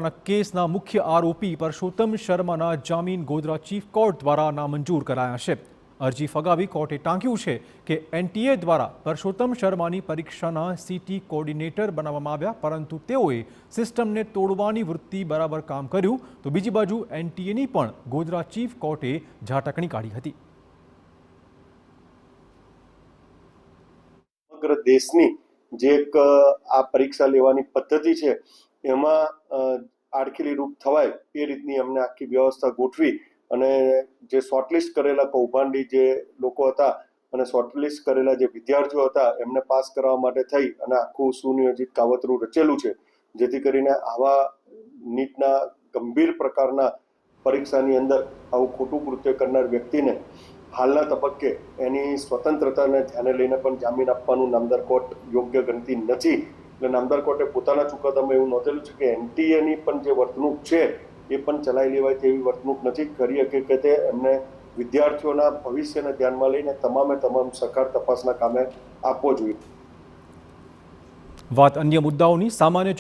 હત્યાના કેસના મુખ્ય આરોપી પરસોત્તમ શર્માના જામીન ગોધરા ચીફ કોર્ટ દ્વારા નામંજૂર કરાયા છે। અરજી ફગાવી કોર્ટે ટાંક્યું છે કે એનટીએ દ્વારા પરસોત્તમ શર્માની પરીક્ષાના સીટી કોર્ડિનેટર બનાવવામાં આવ્યા, પરંતુ તેઓએ સિસ્ટમને તોડવાની વૃત્તિ બરાબર કામ કર્યું, તો બીજી બાજુ એનટીએની પણ ગોધરા ચીફ કોર્ટે ઝાટકણી કાઢી હતી। સમગ્ર દેશની જે એક આ પરીક્ષા લેવાની પદ્ધતિ છે એમાં આડખીલી રૂપ થવાય એ રીતની અમને આખી વ્યવસ્થા ગોઠવી અને જે શોર્ટલિસ્ટ કરેલા કૌભાંડી જે લોકો હતા અને શોર્ટલિસ્ટ કરેલા જે વિદ્યાર્થીઓ હતા એમને પાસ કરવા માટે થઈ અને આખું સુનિયોજિત કાવતરું રચેલું છે, જેથી કરીને આવા નીટના ગંભીર પ્રકારના પરીક્ષાની અંદર આવું ખોટું કૃત્ય કરનાર વ્યક્તિને હાલના તબક્કે એની સ્વતંત્રતાને ધ્યાને લઈને પણ જામીન આપવાનું નામદાર કોર્ટ યોગ્ય ગણતી નથી। એટલે નામદાર કોર્ટે પોતાના ચુકાદામાં એવું નોંધેલું છે કે એનટીએની પણ જે વર્તણૂક છે એ પણ ચલાવી લેવાય તેવી વર્તણૂક નથી કરી। હકીકતે એમને વિદ્યાર્થીઓના ભવિષ્યને ધ્યાનમાં લઈને તમામ સકાર તપાસના કામે આપવો જોઈએ। વાત અન્ય મુદ્દાઓની સામાન્ય